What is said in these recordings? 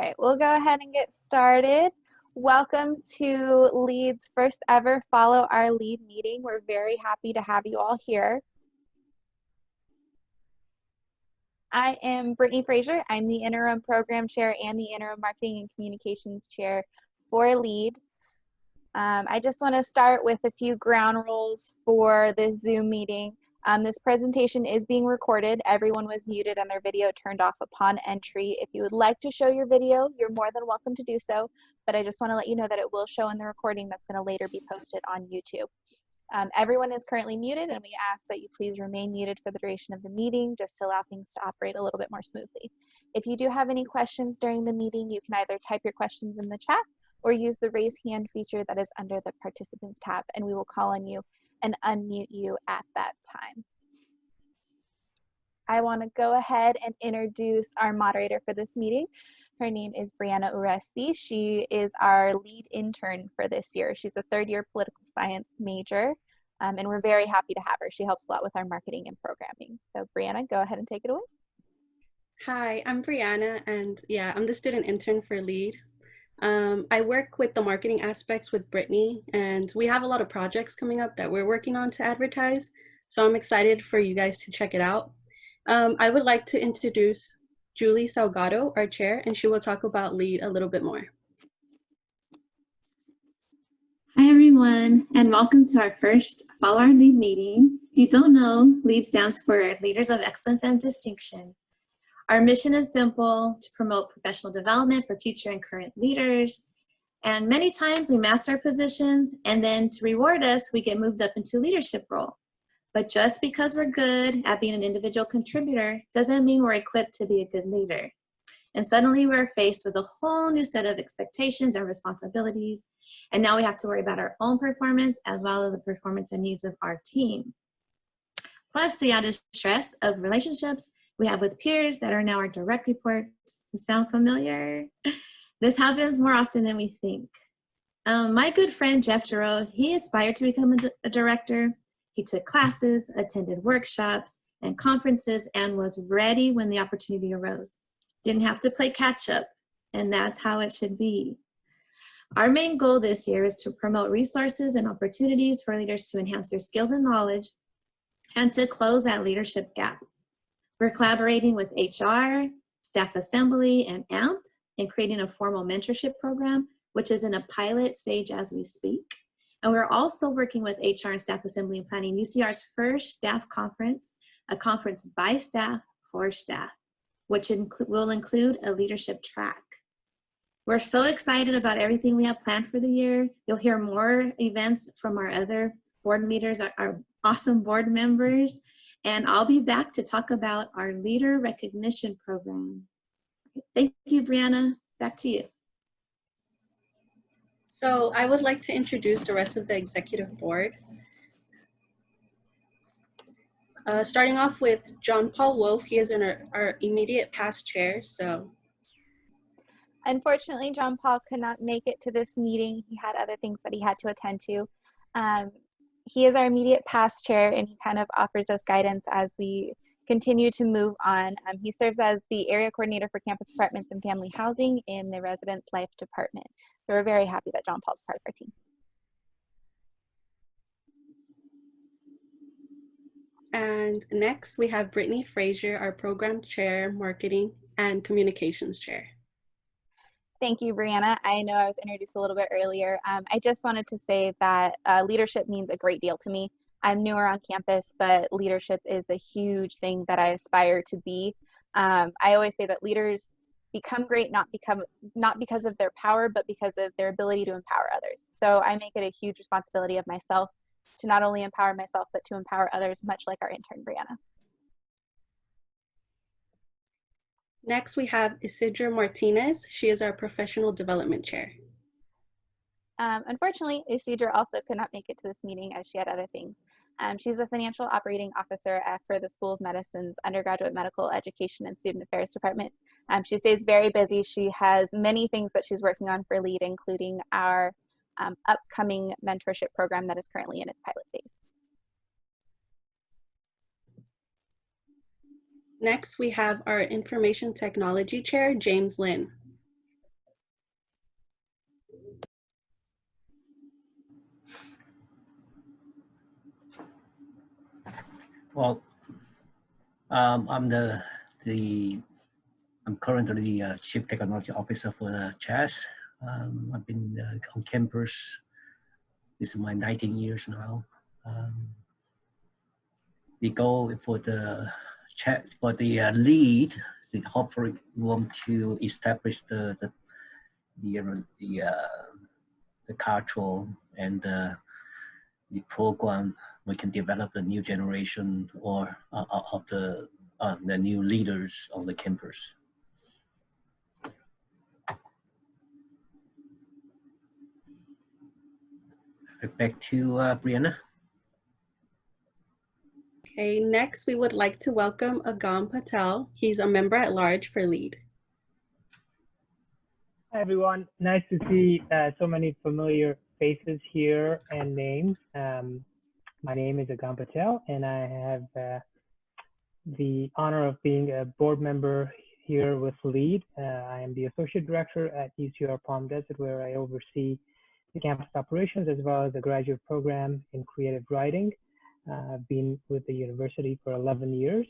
right, we'll go ahead and get started. Welcome to LEAD's first ever Follow Our Lead meeting. We're very happy to have you all here. I am Brittany Frazier. I'm the interim program chair and the interim marketing and communications chair for LEAD. I just want to start with a few ground rules for this Zoom meeting. This presentation is being recorded. Everyone was muted and their video turned off upon entry. If you would like to show your video, you're more than welcome to do so, but I just want to let you know that it will show in the recording that's going to later be posted on YouTube. Everyone is currently muted, and we ask that you please remain muted for the duration of the meeting just to allow things to operate a little bit more smoothly. If you do have any questions during the meeting, you can either type your questions in the chat or use the raise hand feature that is under the participants tab, and we will call on you and unmute you at that time. I want to go ahead and introduce our moderator for this meeting. Her name is Brianna Uresti. She is our lead intern for this year. She's a third-year political science major, and we're very happy to have her. She helps a lot with our marketing and programming. So Brianna, go ahead and take it away. Hi, I'm Brianna, and yeah, I'm the student intern for LEAD. I work with the marketing aspects with Brittany, and we have a lot of projects coming up that we're working on to advertise. So I'm excited for you guys to check it out. I would like to introduce Julie Salgado, our chair, and she will talk about LEAD a little bit more. Hi everyone, and welcome to our first Follow Our Lead meeting. If you don't know, LEAD stands for Leaders of Excellence and Distinction. Our mission is simple: to promote professional development for future and current leaders. And many times we master our positions, and then to reward us, we get moved up into a leadership role. But just because we're good at being an individual contributor doesn't mean we're equipped to be a good leader. And suddenly we're faced with a whole new set of expectations and responsibilities. And now we have to worry about our own performance as well as the performance and needs of our team. Plus the added stress of relationships we have with peers that are now our direct reports. Sound familiar? This happens more often than we think. My good friend Jeff Giroux, he aspired to become a director. He took classes, attended workshops and conferences, and was ready when the opportunity arose. Didn't have to play catch up, and that's how it should be. Our main goal this year is to promote resources and opportunities for leaders to enhance their skills and knowledge and to close that leadership gap. We're collaborating with HR, Staff Assembly, and AMP in creating a formal mentorship program, which is in a pilot stage as we speak. And we're also working with HR and Staff Assembly and planning UCR's first staff conference, a conference by staff for staff, which will include a leadership track. We're so excited about everything we have planned for the year. You'll hear more events from our other board leaders, our awesome board members, and I'll be back to talk about our leader recognition program. Thank you, Brianna. Back to you. So I would like to introduce the rest of the executive board. Starting off with John Paul Wolf. He is our immediate past chair. So, unfortunately, John Paul could not make it to this meeting. He had other things that he had to attend to. He is our immediate past chair, and he kind of offers us guidance as we continue to move on. He serves as the area coordinator for campus apartments and family housing in the residence life department. So we're very happy that John Paul's part of our team. And next we have Brittany Frazier, our program chair, marketing and communications chair. Thank you, Brianna. I know I was introduced a little bit earlier. I just wanted to say that leadership means a great deal to me. I'm newer on campus, but leadership is a huge thing that I aspire to be. I always say that leaders become great not because of their power, but because of their ability to empower others. So I make it a huge responsibility of myself to not only empower myself, but to empower others, much like our intern, Brianna. Next, we have Isidra Martinez. She is our professional development chair. Unfortunately, Isidra also could not make it to this meeting as she had other things. She's a financial operating officer for the School of Medicine's Undergraduate Medical Education and Student Affairs Department. She stays very busy. She has many things that she's working on for LEAD, including our upcoming mentorship program that is currently in its pilot phase. Next, we have our information technology chair, James Lin. Well, I'm currently the Chief Technology Officer for the CHAS. I've been on campus. This is my 19 years now. The goal for the lead, hopefully we want to establish the cultural and the program. We can develop the new generation or of the new leaders on the campus. Back to Brianna. Okay, next we would like to welcome Agam Patel. He's a member at large for LEAD. Hi everyone, nice to see so many familiar faces here and names. My name is Agam Patel and I have the honor of being a board member here with LEAD. I am the Associate Director at UCR Palm Desert, where I oversee the campus operations as well as the graduate program in creative writing. I've been with the university for 11 years.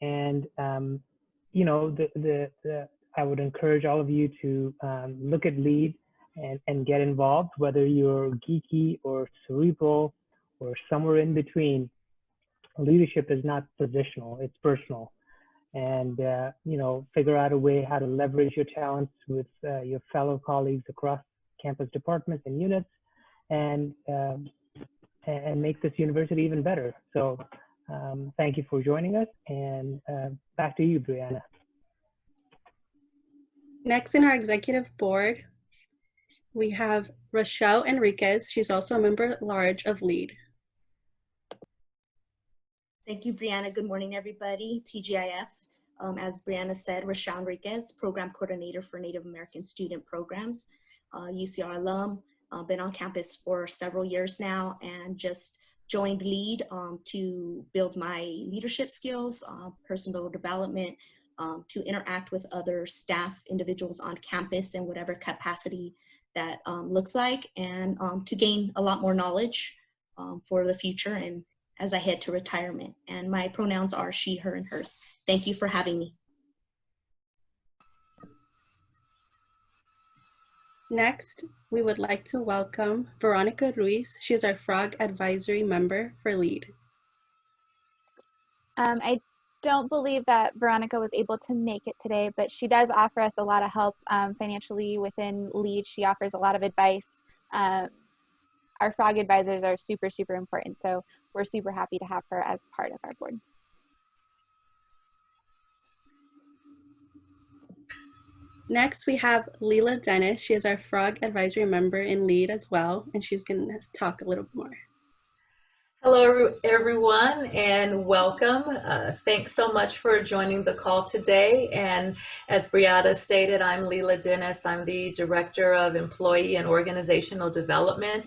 And, you know, I would encourage all of you to look at LEAD and get involved, whether you're geeky or cerebral or somewhere in between. Leadership is not positional, it's personal. And, you know, figure out a way how to leverage your talents with your fellow colleagues across campus departments and units and make this university even better. So thank you for joining us, and back to you, Brianna. Next in our executive board, we have Rochelle Enriquez. She's also a member at large of LEAD. Thank you, Brianna. Good morning, everybody. TGIF, as Brianna said, Rochelle Enriquez, Program Coordinator for Native American Student Programs, UCR alum, been on campus for several years now, and just joined LEAD to build my leadership skills, personal development, to interact with other staff individuals on campus in whatever capacity that looks like, and to gain a lot more knowledge for the future and as I head to retirement. And my pronouns are she, her, and hers. Thank you for having me. Next, we would like to welcome Veronica Ruiz. She is our Frog Advisory member for LEAD. I don't believe that Veronica was able to make it today, but she does offer us a lot of help financially within LEAD. She offers a lot of advice. Our Frog advisors are super, super important, so we're super happy to have her as part of our board. Next, we have Leela Dennis. She is our Frog Advisory member in LEAD as well, and she's going to talk a little bit more. Hello, everyone, and welcome. Thanks so much for joining the call today. And as Brianna stated, I'm Leela Dennis. I'm the Director of Employee and Organizational Development.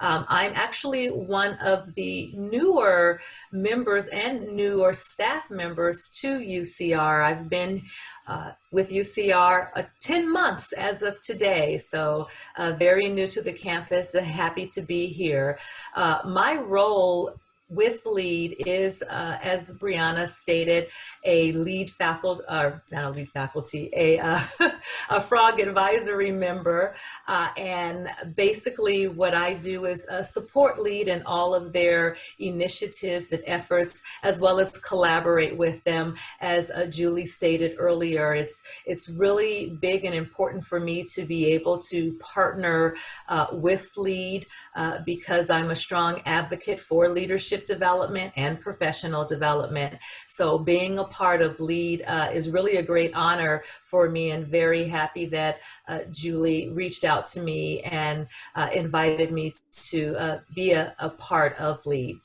I'm actually one of the newer members and newer staff members to UCR. I've been with UCR 10 months as of today, so very new to the campus and happy to be here. My role with LEAD is, as Brianna stated, a LEAD faculty, not a LEAD faculty, a Frog Advisory member. And basically what I do is support LEAD in all of their initiatives and efforts, as well as collaborate with them. As Julie stated earlier, it's really big and important for me to be able to partner with LEAD because I'm a strong advocate for leadership development and professional development. So being a part of LEAD is really a great honor for me, and very happy that Julie reached out to me and invited me to be a part of LEAD.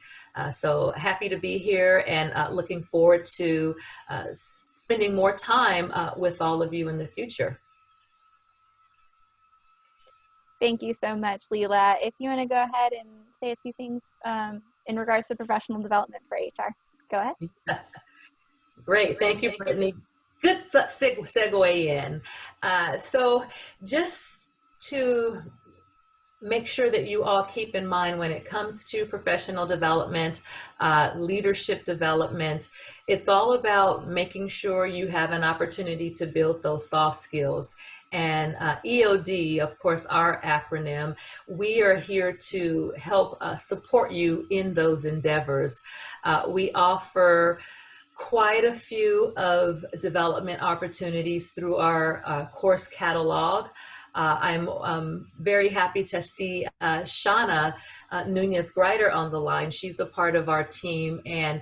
So happy to be here, and looking forward to spending more time with all of you in the future. Thank you so much, Leela. If you want to go ahead and say a few things in regards to professional development for HR, go ahead. Yes. Great. Thank you, Brittany. Good segue in. So just to make sure that you all keep in mind when it comes to professional development, leadership development, it's all about making sure you have an opportunity to build those soft skills. And EOD, of course, our acronym, we are here to help support you in those endeavors. We offer quite a few of development opportunities through our course catalog. I'm very happy to see Shauna Nunez-Grider on the line. She's a part of our team, and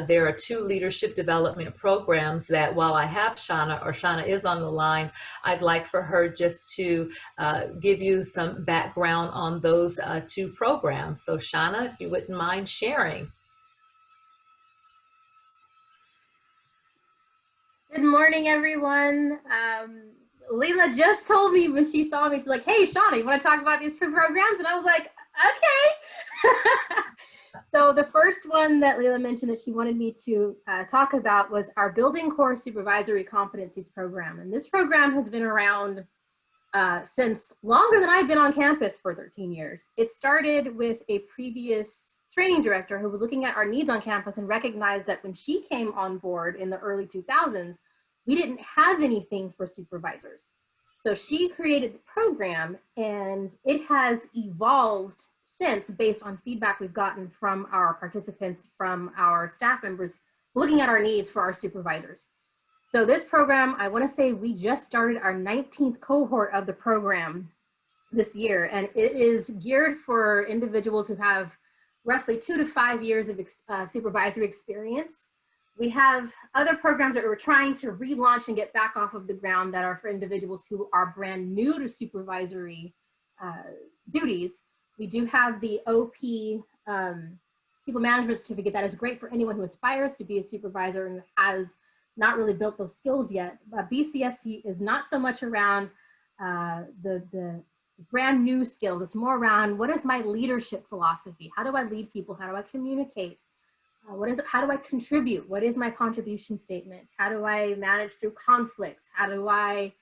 there are 2 leadership development programs that, while I have Shauna, or Shauna is on the line, I'd like for her just to give you some background on those 2 programs. So Shauna, if you wouldn't mind sharing. Good morning, everyone. Leila just told me when she saw me, she's like, hey, Shauna, you want to talk about these programs? And I was like, okay. So the first one that Leila mentioned that she wanted me to talk about was our Building Core Supervisory Competencies program. And this program has been around since longer than I've been on campus, for 13 years. It started with a previous training director who was looking at our needs on campus and recognized that when she came on board in the early 2000s, we didn't have anything for supervisors. So she created the program, and it has evolved since based on feedback we've gotten from our participants, from our staff members, looking at our needs for our supervisors. So this program, I want to say we just started our 19th cohort of the program this year, and it is geared for individuals who have roughly 2 to 5 years of supervisory experience. We have other programs that we're trying to relaunch and get back off of the ground that are for individuals who are brand new to supervisory duties. We do have the OP People Management Certificate that is great for anyone who aspires to be a supervisor and has not really built those skills yet. BCSC is not so much around the brand new skills. It's more around, what is my leadership philosophy? How do I lead people? How do I communicate? How do I contribute? What is my contribution statement? How do I manage through conflicts? How do I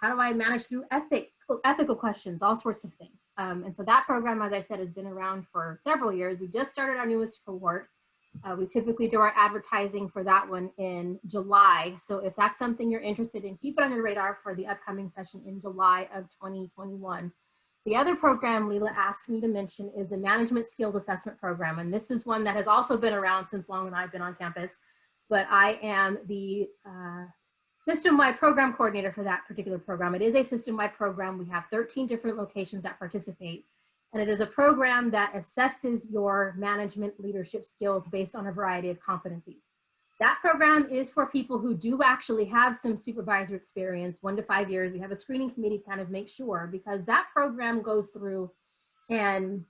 manage through ethical questions, all sorts of things. And so that program, as I said, has been around for several years. We just started our newest cohort. We typically do our advertising for that one in July. So if that's something you're interested in, keep it on your radar for the upcoming session in July of 2021. The other program Leila asked me to mention is the Management Skills Assessment Program. And this is one that has also been around since long when I've been on campus, but I am the system-wide program coordinator for that particular program. It is a system-wide program. We have 13 different locations that participate. And it is a program that assesses your management leadership skills based on a variety of competencies. That program is for people who do actually have some supervisor experience, 1 to 5 years. We have a screening committee to kind of make sure, because that program goes through and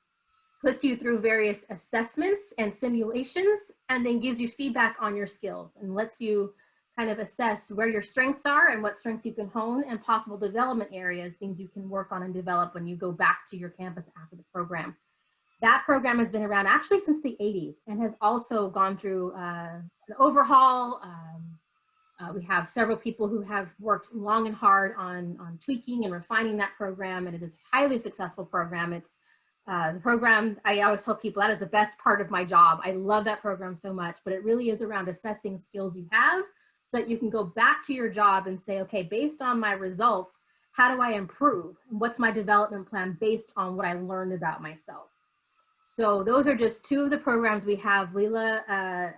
puts you through various assessments and simulations, and then gives you feedback on your skills and lets you kind of assess where your strengths are and what strengths you can hone, and possible development areas, things you can work on and develop when you go back to your campus after the program. That program has been around actually since the 80s and has also gone through an overhaul. We have several people who have worked long and hard on tweaking and refining that program, and it is a highly successful program. It's the program, I always tell people, that is the best part of my job. I love that program so much, but it really is around assessing skills you have so that you can go back to your job and say, okay, based on my results, how do I improve? What's my development plan based on what I learned about myself? So those are just 2 of the programs we have. Leila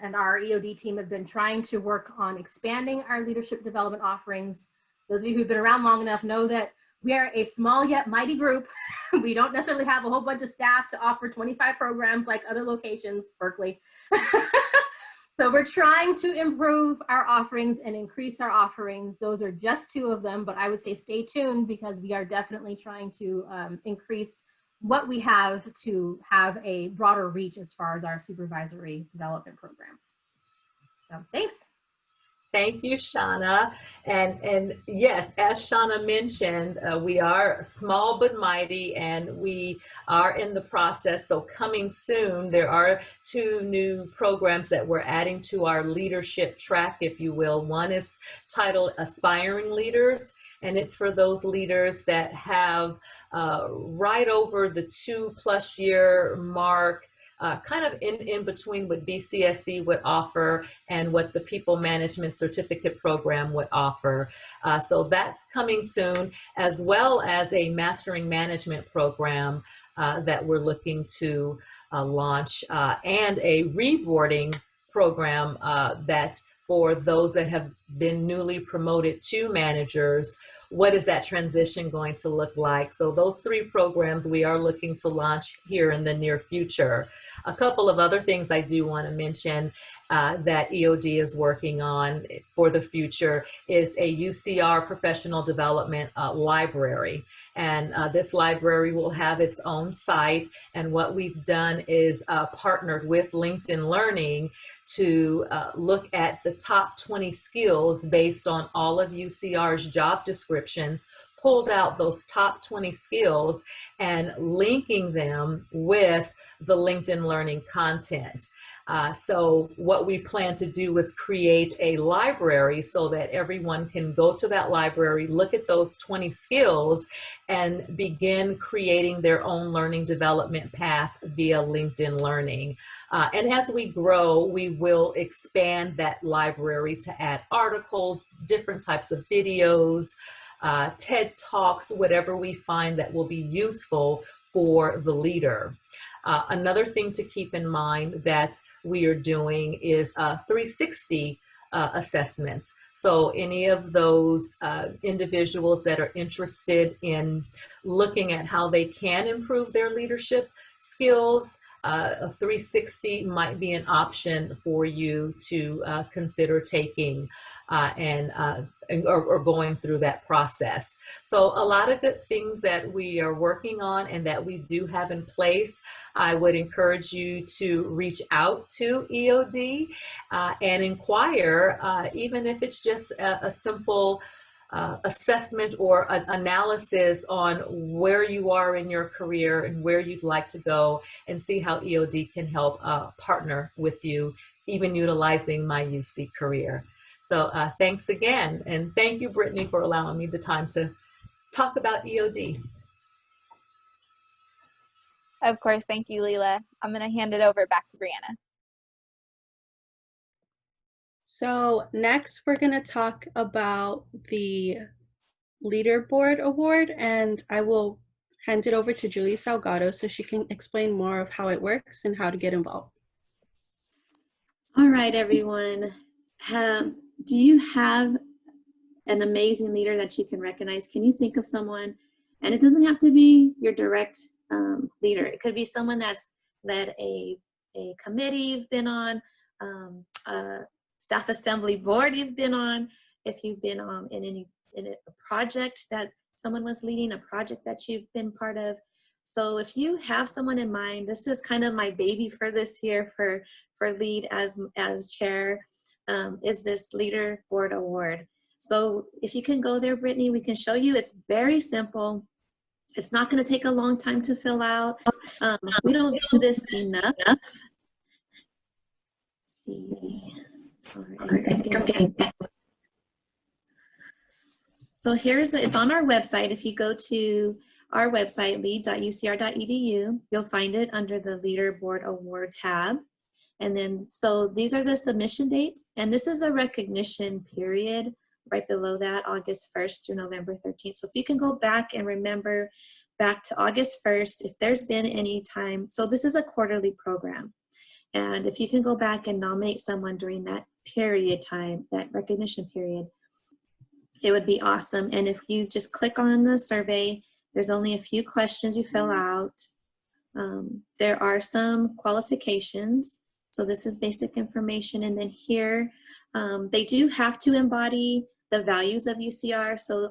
and our EOD team have been trying to work on expanding our leadership development offerings. Those of you who've been around long enough know that we are a small yet mighty group. We don't necessarily have a whole bunch of staff to offer 25 programs like other locations, Berkeley. So we're trying to improve our offerings and increase our offerings. Those are just 2 of them, but I would say stay tuned, because we are definitely trying to increase what we have to have a broader reach as far as our supervisory development programs. So thanks. Thank you, Shauna. And yes, as Shauna mentioned, we are small but mighty, and we are in the process. So coming soon, there are 2 new programs that we're adding to our leadership track, if you will. One is titled Aspiring Leaders, and it's for those leaders that have right over the 2+ year mark, kind of in between what BCSC would offer and what the People Management Certificate Program would offer. So that's coming soon, as well as a Mastering Management program that we're looking to launch, and a reboarding program that for those that have been newly promoted to managers. What is that transition going to look like? So those 3 programs we are looking to launch here in the near future. A couple of other things I do want to mention that EOD is working on for the future is a UCR professional development library. And this library will have its own site. And what we've done is partnered with LinkedIn Learning to look at the top 20 skills based on all of UCR's job descriptions, pulled out those top 20 skills and linking them with the LinkedIn Learning content. So what we plan to do is create a library so that everyone can go to that library, look at those 20 skills, and begin creating their own learning development path via LinkedIn Learning. And as we grow, we will expand that library to add articles, different types of videos, TED Talks, whatever we find that will be useful for the leader. Another thing to keep in mind that we are doing is 360 assessments. So any of those individuals that are interested in looking at how they can improve their leadership skills, a 360 might be an option for you to consider taking or going through that process. So a lot of good things that we are working on and that we do have in place. I would encourage you to reach out to EOD and inquire, even if it's just a simple assessment or an analysis on where you are in your career and where you'd like to go, and see how EOD can help partner with you, even utilizing My UC Career. So thanks again, and thank you, Brittany, for allowing me the time to talk about EOD. Of course, thank you, Leela. I'm going to hand it over back to Brianna. So next, we're going to talk about the Leaderboard Award, and I will hand it over to Julie Salgado so she can explain more of how it works and how to get involved. All right, everyone. Do you have an amazing leader that you can recognize? Can you think of someone? And it doesn't have to be your direct leader. It could be someone that's led a committee you've been on, a staff assembly board you've been on, if you've been in a project that someone was leading, a project that you've been part of. So if you have someone in mind, this is kind of my baby for this year for lead as chair, is this Leaderboard Award. So if you can go there, Brittany, we can show you. It's very simple. It's not going to take a long time to fill out. We don't do this enough. Let's see. All right. So it's on our website. If you go to our website, lead.ucr.edu, you'll find it under the Leaderboard Award tab. And then, so these are the submission dates, and this is a recognition period right below that, August 1st through November 13th. So if you can go back and remember back to August 1st, if there's been any time, so this is a quarterly program. And if you can go back and nominate someone during that period time, that recognition period, it would be awesome. And if you just click on the survey, there's only a few questions you fill out. There are some qualifications. So this is basic information. And then here, they do have to embody the values of UCR. So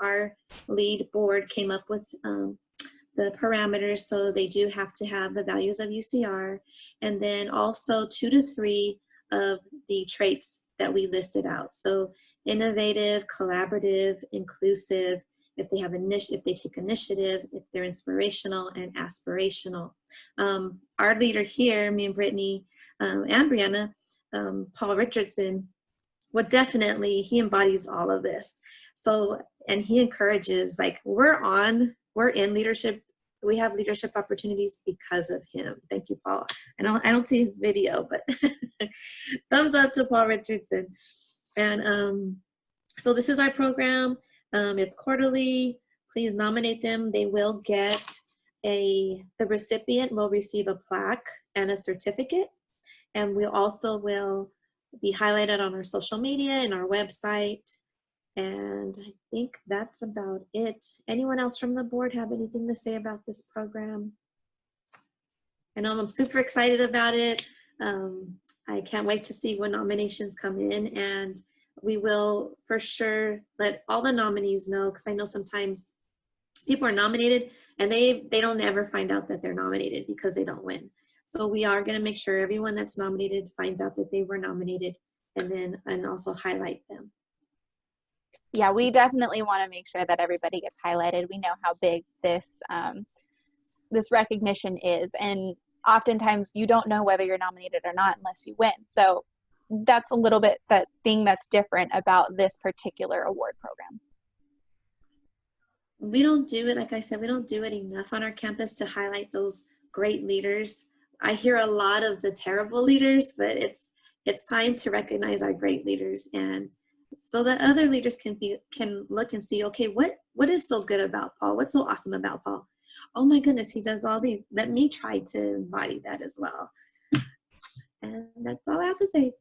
our lead board came up with the parameters. So they do have to have the values of UCR. And then also 2 to 3 of the traits that we listed out. So innovative, collaborative, inclusive, if they have if they take initiative, if they're inspirational and aspirational. Our leader here, me and Brittany and Brianna, Paul Richardson, he embodies all of this. So and he encourages, like, we're in leadership. We have leadership opportunities because of him. Thank you, Paul. I don't see his video, but thumbs up to Paul Richardson. And so this is our program. It's quarterly. Please nominate them. They will get the recipient will receive a plaque and a certificate. And we also will be highlighted on our social media and our website. And I think that's about it. Anyone else from the board have anything to say about this program? I know I'm super excited about it. I can't wait to see when nominations come in, and we will for sure let all the nominees know, because I know sometimes people are nominated and they don't ever find out that they're nominated because they don't win. So we are going to make sure everyone that's nominated finds out that they were nominated, and also highlight them. Yeah, we definitely want to make sure that everybody gets highlighted. We know how big this this recognition is, and oftentimes you don't know whether you're nominated or not unless you win. So that's a little bit that thing that's different about this particular award program. We don't do it, like I said, we don't do it enough on our campus to highlight those great leaders. I hear a lot of the terrible leaders, but it's time to recognize our great leaders, and so that other leaders can look and see, okay, what is so good about Paul? What's so awesome about Paul? Oh my goodness, he does all these. Let me try to embody that as well. And that's all I have to say.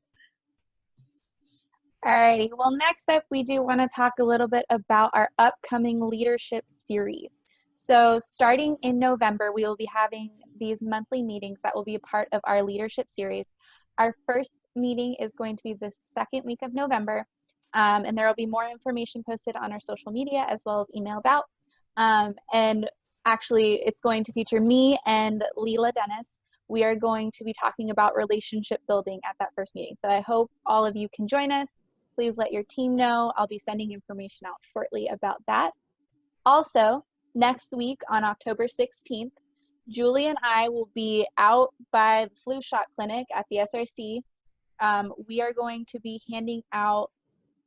Alrighty, well, next up, we do want to talk a little bit about our upcoming leadership series. So starting in November, we will be having these monthly meetings that will be a part of our leadership series. Our first meeting is going to be the second week of November, and there will be more information posted on our social media as well as emailed out. And actually, it's going to feature me and Leela Dennis. We are going to be talking about relationship building at that first meeting. So I hope all of you can join us. Please let your team know. I'll be sending information out shortly about that. Also, next week on October 16th, Julie and I will be out by the flu shot clinic at the SRC. We are going to be handing out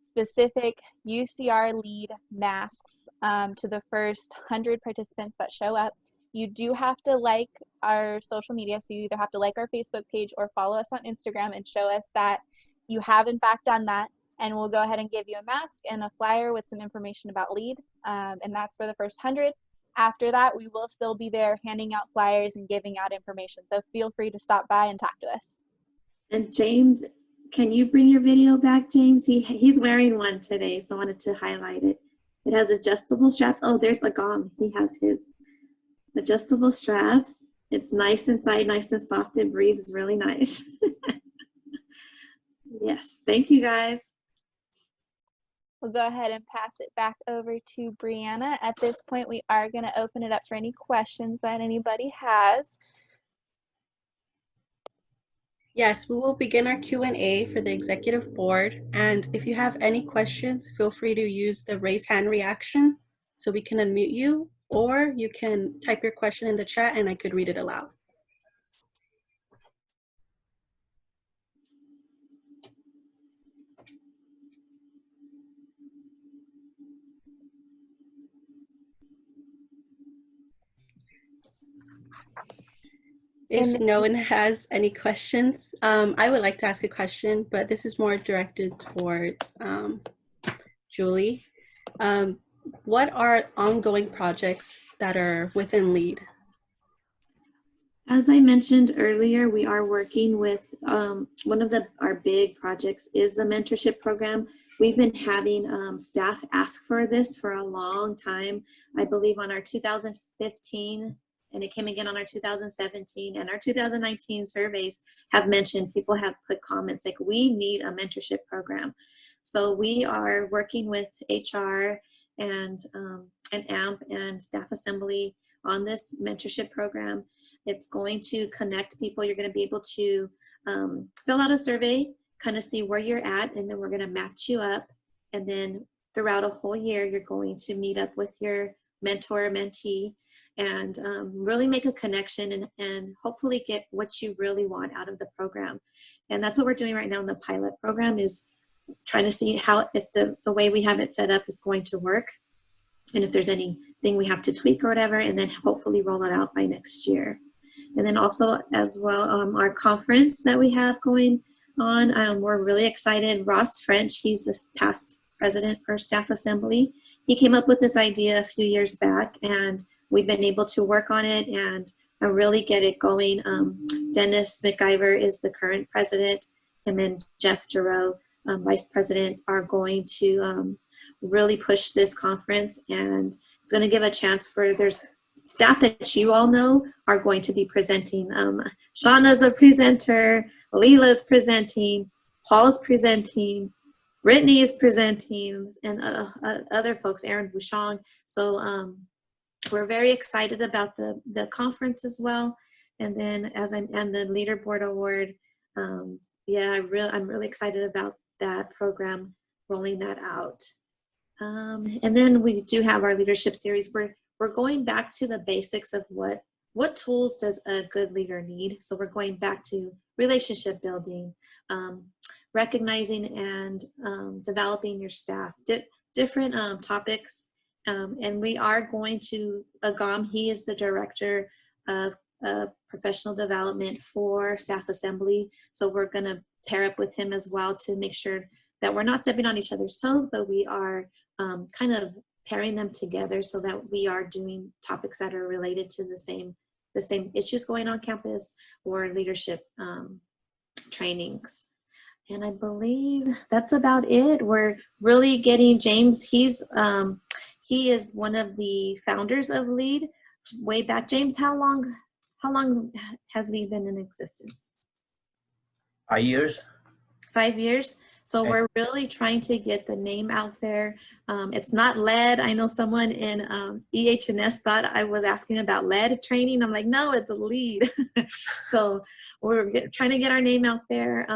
specific UCR lead masks to the first 100 participants that show up. You do have to like our social media, so you either have to like our Facebook page or follow us on Instagram and show us that you have in fact done that, and we'll go ahead and give you a mask and a flyer with some information about LEAD, and that's for the first 100. After that, we will still be there handing out flyers and giving out information, so feel free to stop by and talk to us. And James, can you bring your video back, James? He's wearing one today, so I wanted to highlight it. It has adjustable straps. Oh, there's Agam. He has his adjustable straps. It's nice inside, nice and soft. It breathes really nice. Yes, thank you guys. We'll go ahead and pass it back over to Brianna. At this point, we are going to open it up for any questions that anybody has. Yes, we will begin our Q&A for the executive board. And if you have any questions, feel free to use the raise hand reaction so we can unmute you, or you can type your question in the chat and I could read it aloud. If no one has any questions, I would like to ask a question, but this is more directed towards Julie. What are ongoing projects that are within LEAD? As I mentioned earlier, we are working with one of our big projects is the mentorship program. We've been having staff ask for this for a long time. I believe on our 2015, and it came again on our 2017 and our 2019 surveys have mentioned, people have put comments like, we need a mentorship program. So we are working with HR and AMP and staff assembly on this mentorship program. It's going to connect people. You're going to be able to fill out a survey, kind of see where you're at, and then we're going to match you up. And then throughout a whole year, you're going to meet up with your mentor or mentee and really make a connection and hopefully get what you really want out of the program. And that's what we're doing right now in the pilot program, is trying to see how, if the way we have it set up is going to work. and if there's anything we have to tweak or whatever, and then hopefully roll it out by next year. And then also as well, our conference that we have going on, we're really excited. Ross French, he's the past president for Staff Assembly. He came up with this idea a few years back, and we've been able to work on it and really get it going. Dennis McIver is the current president, and then Jeff Giroux, vice president, are going to really push this conference, and it's going to give a chance for there's staff that you all know are going to be presenting. Shauna's a presenter, Leela's presenting, Paul's presenting, Brittany is presenting, and other folks, Aaron Bouchon. So we're very excited about the conference as well. And then and the Leaderboard Award, yeah, I'm really excited about that program, rolling that out. And then we do have our leadership series. We're going back to the basics of what tools does a good leader need. So we're going back to relationship building, recognizing and developing your staff, different topics. And we are going to, Agam, he is the director of professional development for Staff Assembly. So we're going to pair up with him as well to make sure that we're not stepping on each other's toes, but we are kind of pairing them together so that we are doing topics that are related to the same issues going on campus or leadership trainings. And I believe that's about it. We're really getting James. He is one of the founders of LEAD way back. James, how long has LEAD been in existence? 5 years. 5 years. So Okay. we're really trying to get the name out there. It's not lead. I know someone in EH&S thought I was asking about lead training. I'm like, no, it's a LEAD. So we're trying to get our name out there.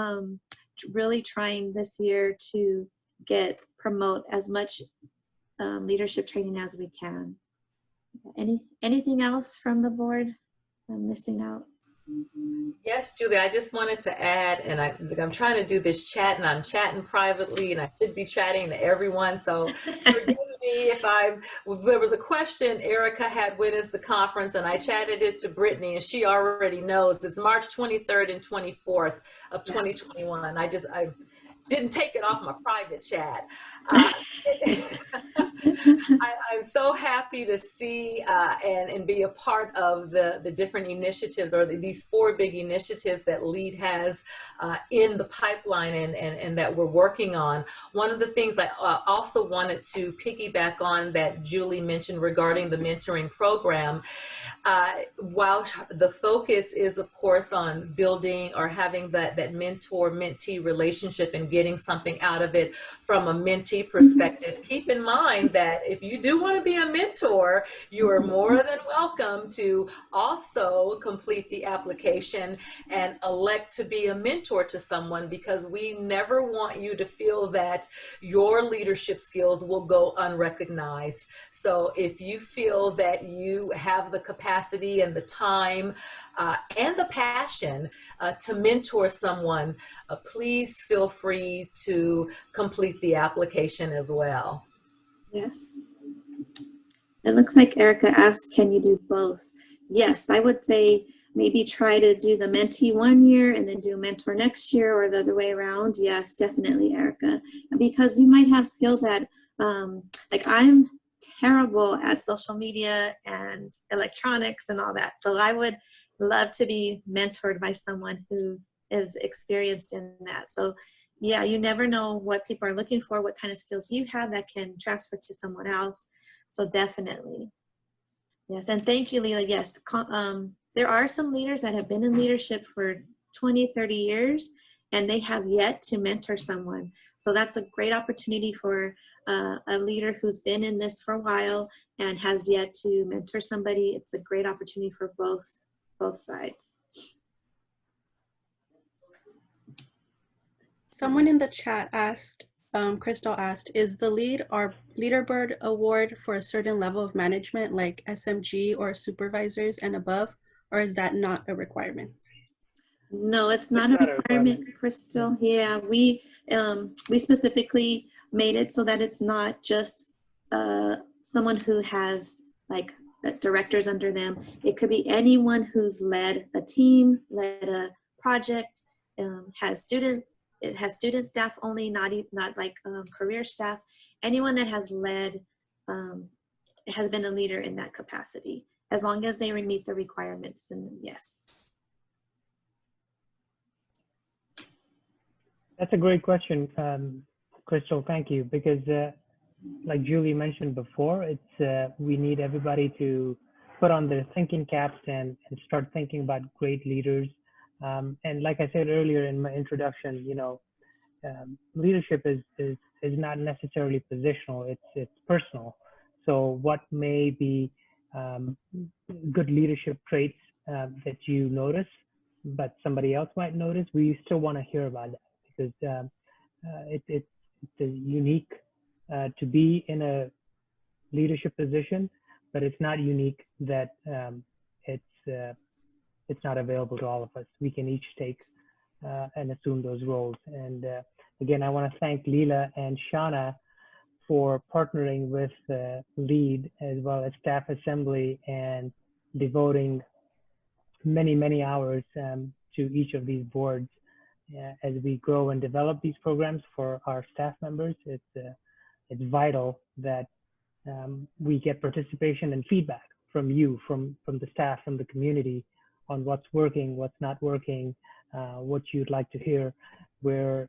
Really trying this year to promote as much leadership training as we can. Anything else from the board I'm missing out? Yes, Julie, I just wanted to add, and I'm trying to do this chat, and I'm chatting privately, and I should be chatting to everyone, so forgive me if there was a question Erica had witnessed the conference, and I chatted it to Brittany, and she already knows. It's March 23rd and 24th of 2021. I didn't take it off my private chat. I'm so happy to see and be a part of the different initiatives, or these 4 big initiatives that LEAD has in the pipeline and that we're working on. One of the things I also wanted to piggyback on that Julie mentioned regarding the mentoring program, while the focus is of course on building or having that mentor-mentee relationship and getting something out of it from a mentee perspective, keep in mind that if you do want to be a mentor, you are more than welcome to also complete the application and elect to be a mentor to someone, because we never want you to feel that your leadership skills will go unrecognized. So if you feel that you have the capacity and the time and the passion to mentor someone, please feel free to complete the application as well. Yes. It looks like Erica asked, can you do both? Yes, I would say maybe try to do the mentee 1 year and then do a mentor next year, or the other way around. Yes, definitely, Erica. Because you might have skills that, like I'm terrible at social media and electronics and all that. So I would love to be mentored by someone who is experienced in that. So yeah, you never know what people are looking for, what kind of skills you have that can transfer to someone else. So definitely. Yes, and thank you, Leela. Yes, there are some leaders that have been in leadership for 20, 30 years, and they have yet to mentor someone. So that's a great opportunity for a leader who's been in this for a while and has yet to mentor somebody. It's a great opportunity for both sides. Someone in the chat asked, Crystal asked, is the LEAD or Leaderboard Award for a certain level of management like SMG or supervisors and above, or is that not a requirement? No, it's not a requirement, Crystal. Yeah, we specifically made it so that it's not just someone who has like directors under them. It could be anyone who's led a team, led a project, has student staff only, not like career staff. Anyone that has led has been a leader in that capacity. As long as they meet the requirements, then yes. That's a great question, Crystal. Thank you. Because like Julie mentioned before, it's we need everybody to put on their thinking caps and start thinking about great leaders. And like I said earlier in my introduction, you know, leadership is not necessarily positional. It's personal. So what may be good leadership traits that you notice, but somebody else might notice, we still want to hear about that, because it's unique to be in a leadership position, but it's not unique that it's not available to all of us. We can each take and assume those roles. And again, I want to thank Leela and Shauna for partnering with LEAD as well as Staff Assembly and devoting many, many hours to each of these boards as we grow and develop these programs for our staff members. It's vital that we get participation and feedback from you, from the staff, from the community, on what's working, what's not working, what you'd like to hear. Where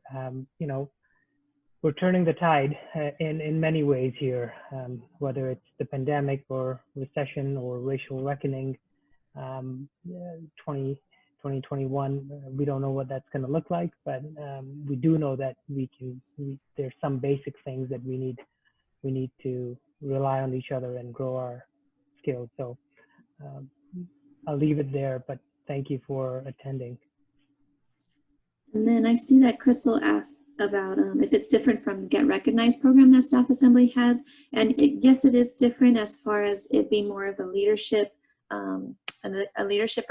you know, we're turning the tide in many ways here, whether it's the pandemic or recession or racial reckoning. 2021, we don't know what that's going to look like, but we do know that there's some basic things that we need to rely on each other and grow our skills. So I'll leave it there, but thank you for attending. And then I see that Crystal asked about if it's different from the Get Recognized program that Staff Assembly has. And yes, it is different as far as it being more of a leadership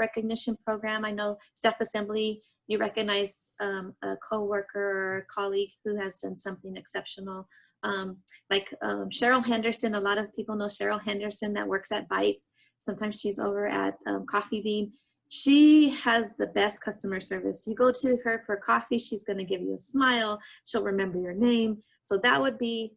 recognition program. I know Staff Assembly, you recognize a coworker or a colleague who has done something exceptional. Like Cheryl Henderson, a lot of people know Cheryl Henderson that works at Bites. Sometimes she's over at Coffee Bean. She has the best customer service. You go to her for coffee, she's going to give you a smile. She'll remember your name. So that would be,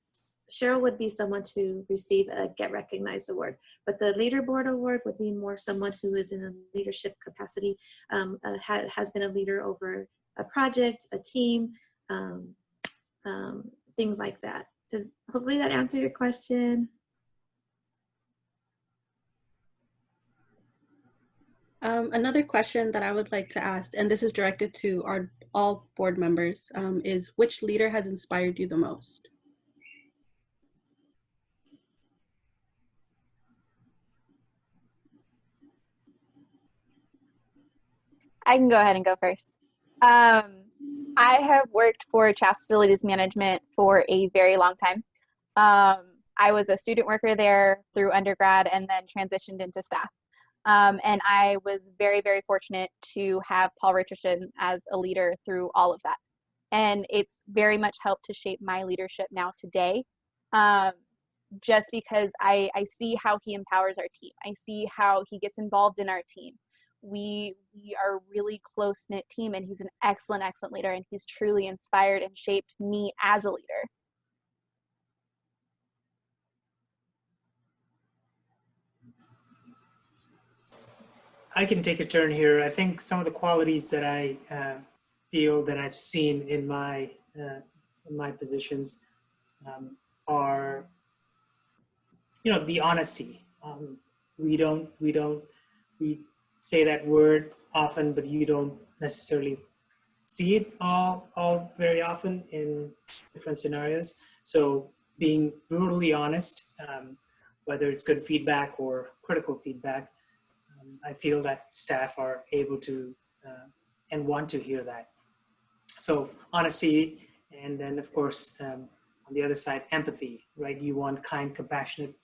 Cheryl would be someone to receive a Get Recognized award. But the Leaderboard Award would be more someone who is in a leadership capacity, has been a leader over a project, a team, things like that. Hopefully that answered your question. Another question that I would like to ask, and this is directed to all board members, is which leader has inspired you the most? I can go ahead and go first. I have worked for CHAS Facilities Management for a very long time. I was a student worker there through undergrad and then transitioned into staff. And I was very, very fortunate to have Paul Richardson as a leader through all of that. And it's very much helped to shape my leadership now today, just because I see how he empowers our team. I see how he gets involved in our team. We are a really close-knit team, and he's an excellent, excellent leader, and he's truly inspired and shaped me as a leader. I can take a turn here. I think some of the qualities that I feel that I've seen in my positions are, you know, the honesty. We say that word often, but you don't necessarily see it all very often in different scenarios. So being brutally honest, whether it's good feedback or critical feedback, I feel that staff are able to and want to hear that. So honesty, and then of course on the other side, empathy, right? You want kind, compassionate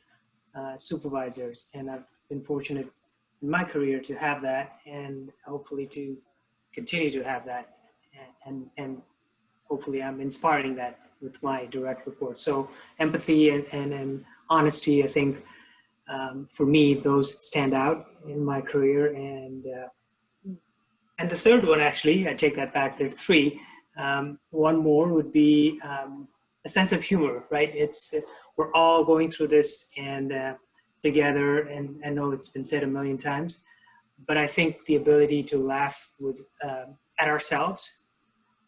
supervisors, and I've been fortunate in my career to have that, and hopefully to continue to have that, and hopefully I'm inspiring that with my direct reports. So empathy and honesty. I think for me, those stand out in my career. And the third one, actually, I take that back, there's three. One more would be a sense of humor, right? We're all going through this and together, and I know it's been said a million times, but I think the ability to laugh at ourselves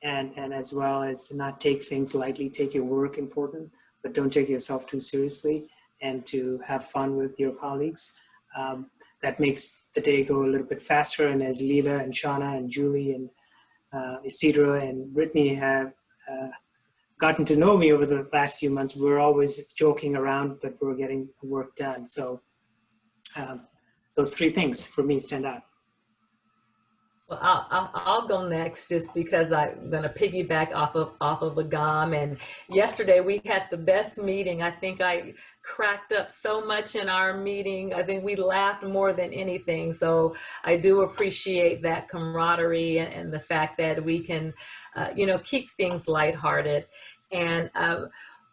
and as well as not take things lightly, take your work important, but don't take yourself too seriously, and to have fun with your colleagues. That makes the day go a little bit faster. And as Leela and Shauna and Julie and Isidro and Brittany have gotten to know me over the last few months, we're always joking around, but we're getting work done. So those three things for me stand out. Well, I'll go next just because I'm going to piggyback off of Agam. And yesterday we had the best meeting. I think I cracked up so much in our meeting. I think we laughed more than anything. So I do appreciate that camaraderie and the fact that we can, keep things lighthearted. And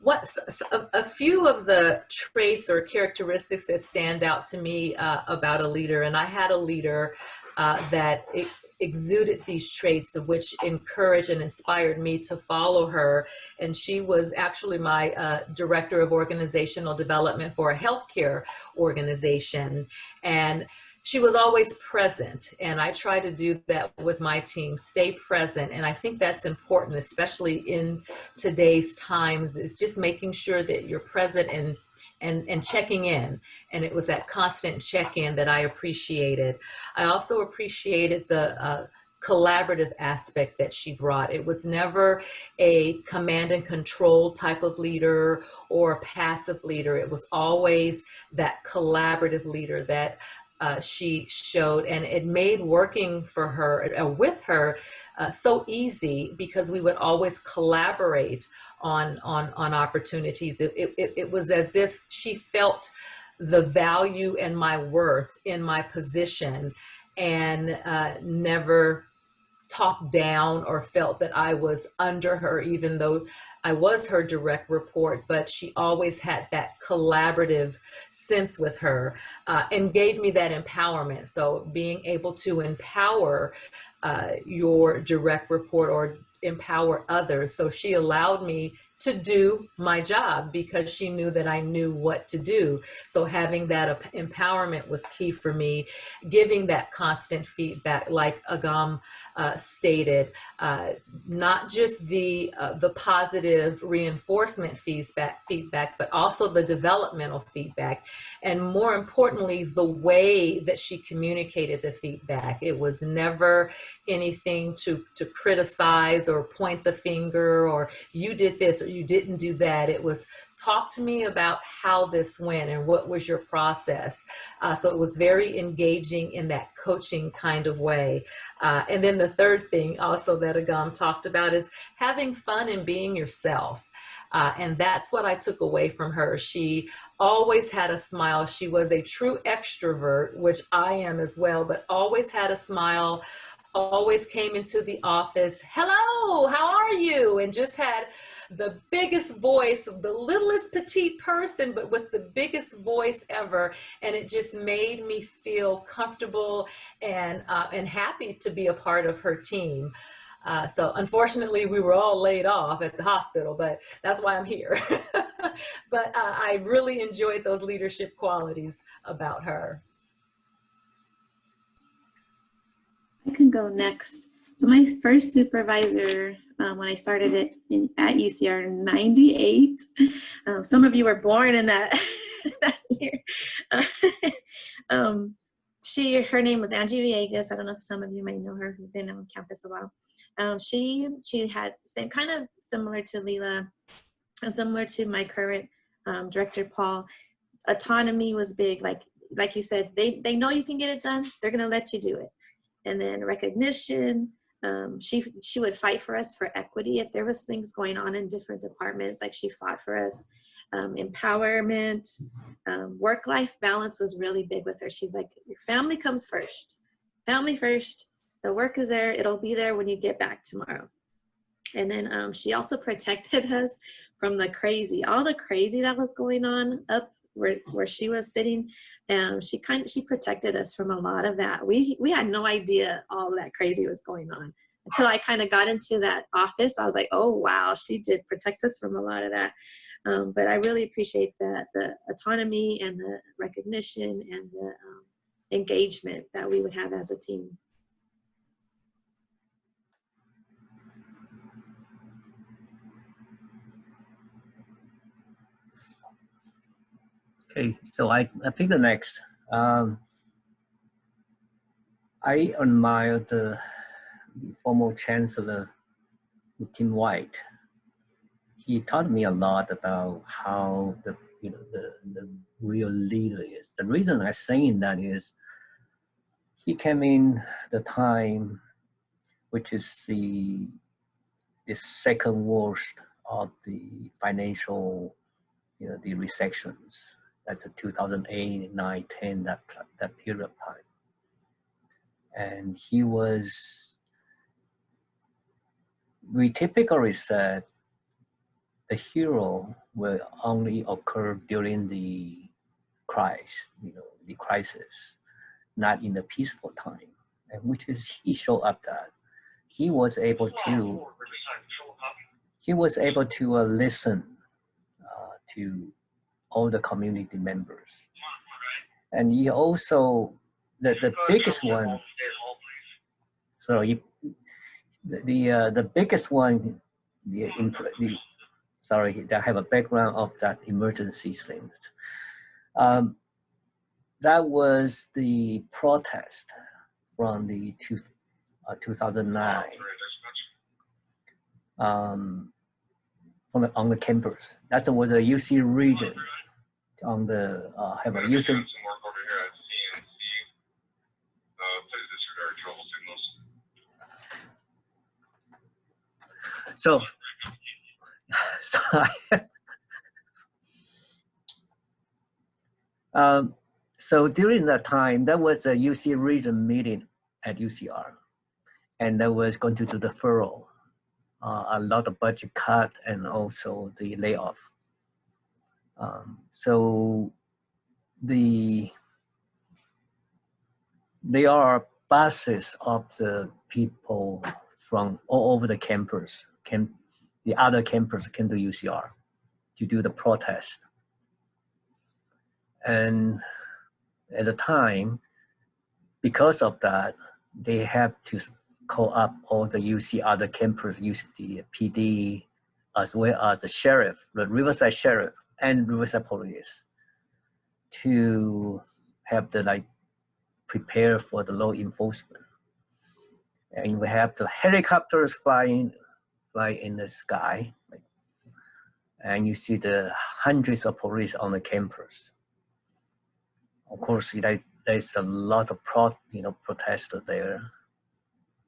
what's a few of the traits or characteristics that stand out to me about a leader, and I had a leader that exuded these traits, of which encouraged and inspired me to follow her. And she was actually my director of organizational development for a healthcare organization. And she was always present. And I try to do that with my team, stay present. And I think that's important, especially in today's times, is just making sure that you're present and checking in. And it was that constant check-in that I appreciated. I also appreciated the collaborative aspect that she brought. It was never a command and control type of leader or a passive leader. It was always that collaborative leader that she showed, and it made working for her, with her, so easy, because we would always collaborate on opportunities. It was as if she felt the value and my worth in my position, and never talked down or felt that I was under her, even though I was her direct report. But she always had that collaborative sense with her, and gave me that empowerment. So being able to empower your direct report or empower others. So she allowed me to do my job because she knew that I knew what to do. So having that empowerment was key for me. Giving that constant feedback, like Agam stated, not just the positive reinforcement feedback, but also the developmental feedback. And more importantly, the way that she communicated the feedback. It was never anything to criticize or point the finger, or you did this or you didn't do that. It was, talk to me about how this went and what was your process. So it was very engaging in that coaching kind of way. And then the third thing also that Agam talked about is having fun and being yourself. And that's what I took away from her. She always had a smile. She was a true extrovert, which I am as well, but always had a smile, always came into the office, hello, how are you? And just had the biggest voice, the littlest petite person, but with the biggest voice ever. And it just made me feel comfortable and happy to be a part of her team. So unfortunately, we were all laid off at the hospital, but that's why I'm here. But I really enjoyed those leadership qualities about her. I can go next. So my first supervisor, when I started it at UCR in '98, some of you were born in that year. Her name was Angie Villegas. I don't know if some of you might know her who've been on campus a while. She had kind of similar to Leela, and similar to my current director Paul. Autonomy was big. Like you said, they know you can get it done. They're gonna let you do it. And then recognition. She would fight for us for equity if there was things going on in different departments. Like, she fought for us. Empowerment, work-life balance was really big with her. She's like, your family comes first. Family first. The work is there. It'll be there when you get back tomorrow. And then she also protected us from the crazy, all the crazy that was going on up where she was sitting. She protected us from a lot of that. We had no idea all that crazy was going on until I kind of got into that office. I was like, oh wow, she did protect us from a lot of that. But I really appreciate the autonomy and the recognition and the engagement that we would have as a team. Okay, so I think the next. I admire the former chancellor, Tim White. He taught me a lot about how the real leader is. The reason I'm saying that is he came in the time which is the second worst of the financial, the recessions. That's 2008, 9, 10, that period of time. And we typically said the hero will only occur during the crisis, the crisis, not in the peaceful time. And which is, he showed up that he was able to listen to all the community members. And he also, the biggest one, sorry, the biggest one, sorry, that have a background of that emergency things. That was the protest from the 2009 on the campus. That was a UC region on the have a UC. So during that time, there was a UC region meeting at UCR, and that was going to do the furlough, a lot of budget cut, and also the layoff. So there are buses of the people from all over the campus, the other campus came to UCR to do the protest. And at the time, because of that, they have to call up all the UC other campus, UC PD, as well as the sheriff, the Riverside Sheriff and Riverside Police, to have the prepare for the law enforcement. And we have the helicopters fly in the sky, and you see the hundreds of police on the campus. Of course, there's a lot of protesters there.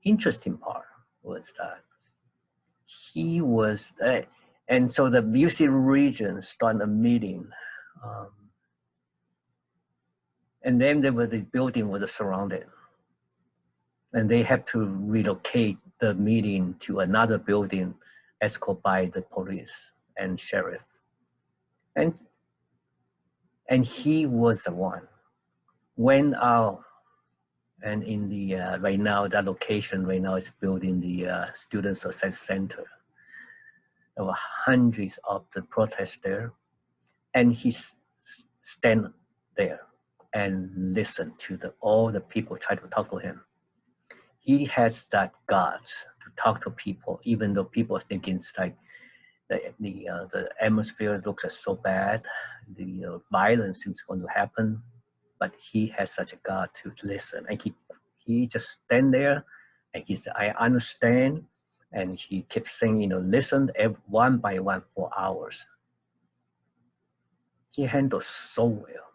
Interesting part was that he was there, and so the UC region started a meeting, and then the building was surrounded, and they had to relocate the meeting to another building, escorted by the police and sheriff, and he was the one went out. And in the right now, that location right now is building the Student Success Center. There were hundreds of the protests there, and he stand there and listen to all the people try to talk to him. He has that guts to talk to people, even though people are thinking it's like the atmosphere looks so bad, the violence seems going to happen. But he has such a God to listen, and he just stand there, and he said, "I understand," and he kept saying, listen one by one for hours. He handled so well,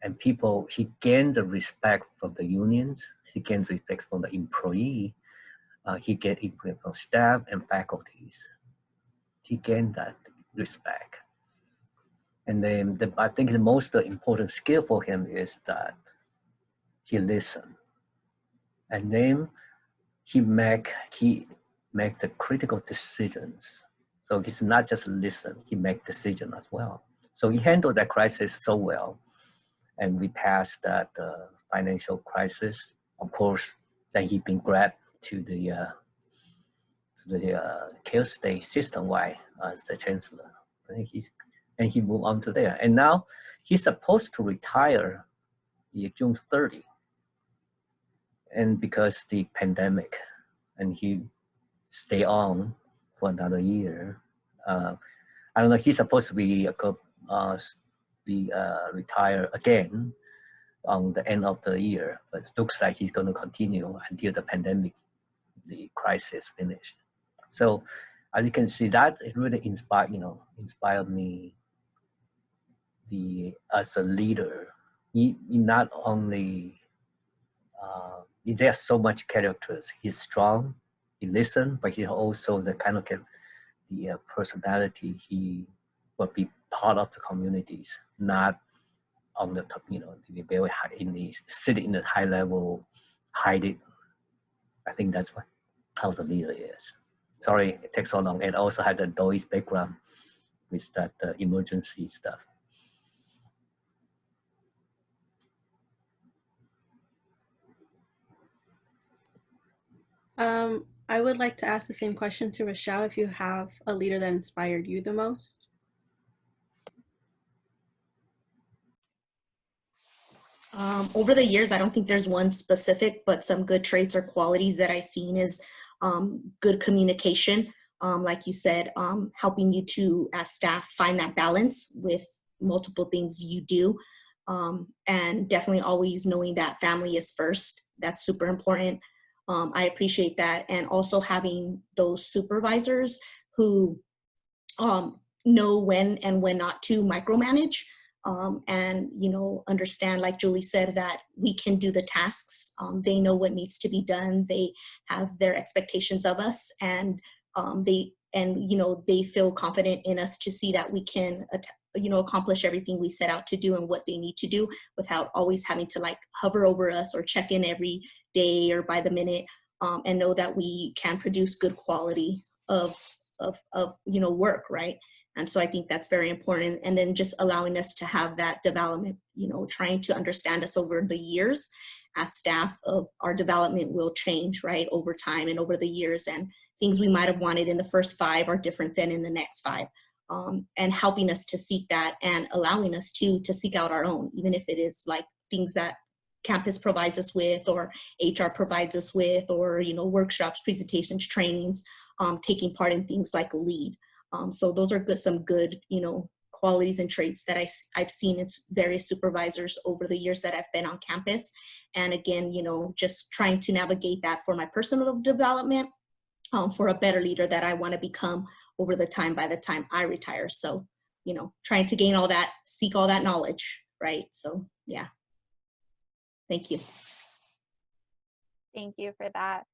and he gained the respect from the unions. He gained respect from the employee. He gained respect from staff and faculties. He gained that respect. And then I think the most important skill for him is that he listened. And then he make the critical decisions So he's not just listen, he make decision as well. So he handled that crisis so well. And we passed that financial crisis. Of course, then he been grabbed to the Cal State system-wide as the chancellor. And he moved on to there. And now he's supposed to retire June 30. And because the pandemic, and he stay on for another year. I don't know, he's supposed to be retire again on the end of the year, but it looks like he's going to continue until the pandemic, the crisis finished. So as you can see, that it really inspired me as a leader. He not only, there's so much characters. He's strong, he listens, but he's also the kind of the personality. He will be part of the communities, not on the top, to be very high sitting in the high level, hide it. I think that's how the leader is. Sorry, it takes so long. And also had the DOI's background with that emergency stuff. I would like to ask the same question to Rochelle, if you have a leader that inspired you the most. Over the years, I don't think there's one specific, but some good traits or qualities that I've seen is good communication. Like you said, helping you to, as staff, find that balance with multiple things you do. And definitely always knowing that family is first. That's super important. I appreciate that. And also having those supervisors who know when and when not to micromanage. And, understand, like Julie said, that we can do the tasks. They know what needs to be done. They have their expectations of us, and they feel confident in us to see that we can, accomplish everything we set out to do and what they need to do without always having to hover over us or check in every day or by the minute, and know that we can produce good quality of work, right? And so I think that's very important. And then just allowing us to have that development, trying to understand us over the years as staff of our development will change, right, over time and over the years. And things we might have wanted in the first 5 are different than in the next 5. And helping us to seek that and allowing us to seek out our own, even if it is things that campus provides us with or HR provides us with, or, workshops, presentations, trainings, taking part in things like LEAD. So those are some good, qualities and traits that I've seen in various supervisors over the years that I've been on campus. And again, just trying to navigate that for my personal development, for a better leader that I want to become by the time I retire. So, trying to gain all that, seek all that knowledge, right? So, yeah. Thank you. Thank you for that.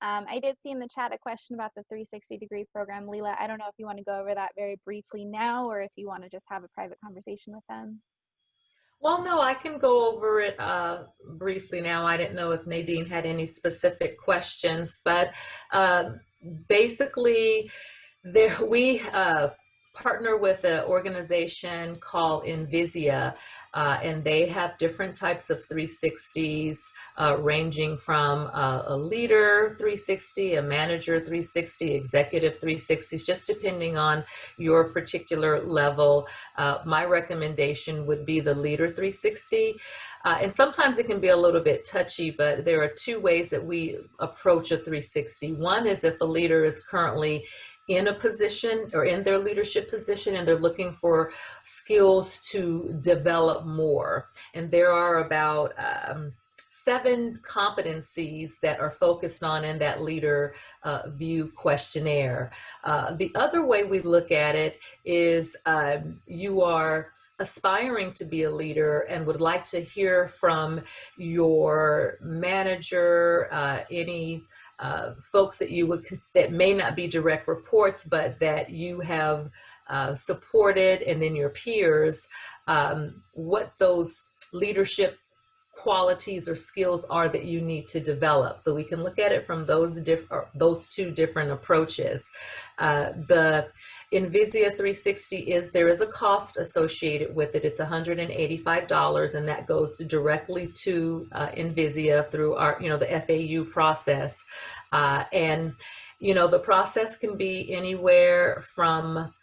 I did see in the chat a question about the 360-degree program. Leela, I don't know if you want to go over that very briefly now, or if you want to just have a private conversation with them. Well, no, I can go over it briefly now. I didn't know if Nadine had any specific questions, but basically we partner with an organization called Envisia, and they have different types of 360s, ranging from a leader 360, a manager 360, executive 360s, just depending on your particular level. My recommendation would be the leader 360. And sometimes it can be a little bit touchy, but there are 2 ways that we approach a 360. One is if a leader is currently in a position or in their leadership position and they're looking for skills to develop more. And there are about 7 competencies that are focused on in that leader view questionnaire. The other way we look at it is you are aspiring to be a leader and would like to hear from your manager, any folks that that may not be direct reports, but that you have supported, and then your peers, what those leadership qualities or skills are that you need to develop. So we can look at it from those two different approaches. The Envisia 360 there is a cost associated with it. It's $185, and that goes directly to Envisia through our, the FAU process. And, the process can be anywhere from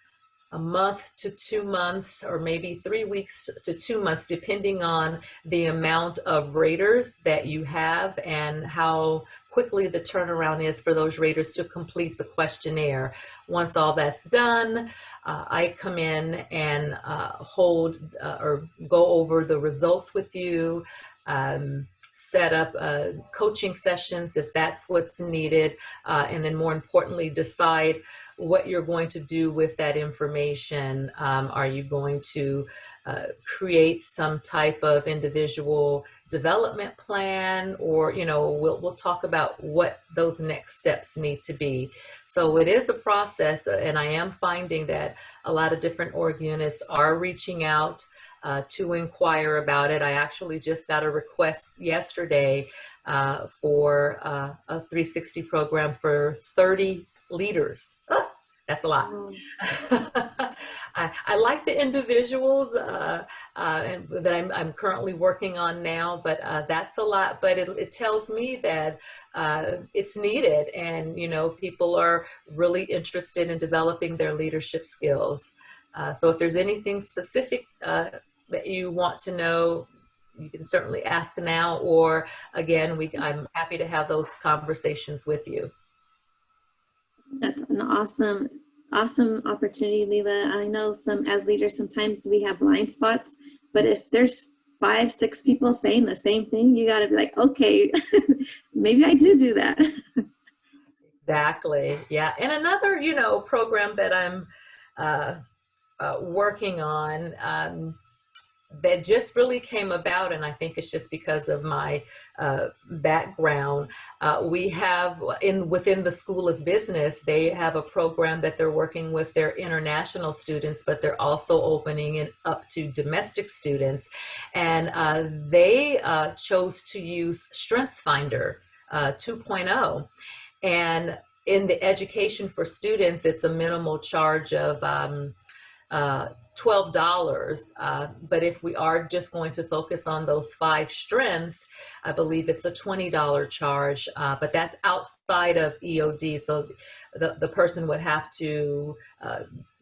a month to 2 months, or maybe 3 weeks to 2 months, depending on the amount of raters that you have and how quickly the turnaround is for those raters to complete the questionnaire. Once all that's done, I come in and hold or go over the results with you, set up coaching sessions if that's what's needed, and then more importantly, decide what you're going to do with that information. Are you going to create some type of individual development plan, or we'll talk about what those next steps need to be. So it is a process, and I am finding that a lot of different org units are reaching out to inquire about it. I actually just got a request yesterday for a 360 program for 30 leaders. That's a lot. I like the individuals that I'm currently working on now, but that's a lot. But it tells me that it's needed, and people are really interested in developing their leadership skills. So if there's anything specific that you want to know, you can certainly ask now, or again, I'm happy to have those conversations with you. That's an awesome opportunity, Leela. I know as leaders, sometimes we have blind spots, but if there's 5, 6 people saying the same thing, you got to be like, okay, maybe I do that. Exactly. Yeah. And another, program that I'm working on that just really came about, and I think it's just because of my background. We have within the School of Business, they have a program that they're working with their international students, but they're also opening it up to domestic students. And they chose to use StrengthsFinder 2.0. And in the education for students, it's a minimal charge of $12, but if we are just going to focus on those 5 strengths, I believe it's a $20 charge, but that's outside of EOD. So the person would have to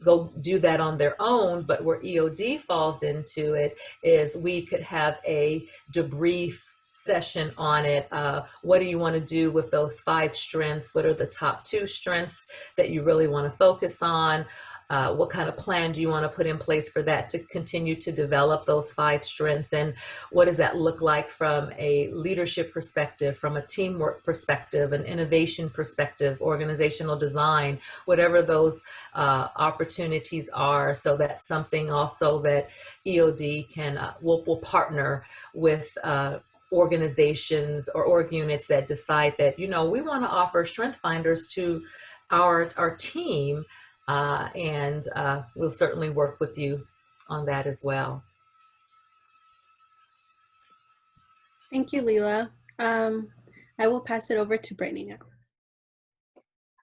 go do that on their own, but where EOD falls into it is we could have a debrief session on it. What do you want to do with those 5 strengths? What are the top 2 strengths that you really want to focus on? What kind of plan do you want to put in place for that to continue to develop those 5 strengths? And what does that look like from a leadership perspective, from a teamwork perspective, an innovation perspective, organizational design, whatever those opportunities are. So that's something also that EOD will partner with organizations or org units that decide that, we want to offer StrengthsFinders to our team. And we'll certainly work with you on that as well. Thank you, Leela. I will pass it over to Brittany now.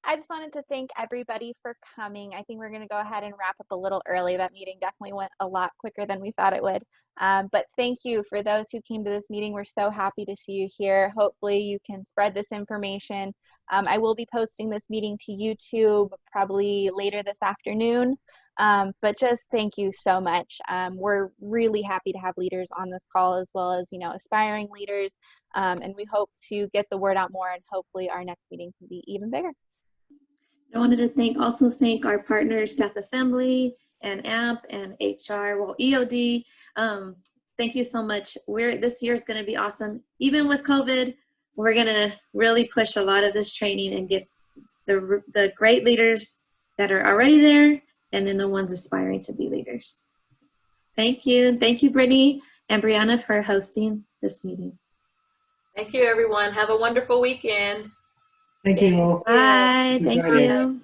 I just wanted to thank everybody for coming. I think we're going to go ahead and wrap up a little early. That meeting definitely went a lot quicker than we thought it would. But thank you for those who came to this meeting. We're so happy to see you here. Hopefully you can spread this information. I will be posting this meeting to YouTube probably later this afternoon. But just thank you so much. We're really happy to have leaders on this call, as well as, aspiring leaders. And we hope to get the word out more, and hopefully our next meeting can be even bigger. I wanted to also thank our partners, Staff Assembly and AMP and HR, EOD. Thank you so much. This year is going to be awesome. Even with COVID, we're going to really push a lot of this training and get the great leaders that are already there, and then the ones aspiring to be leaders. Thank you. Thank you, Brittany and Brianna, for hosting this meeting. Thank you, everyone. Have a wonderful weekend. Thank you all. Bye. Thank you.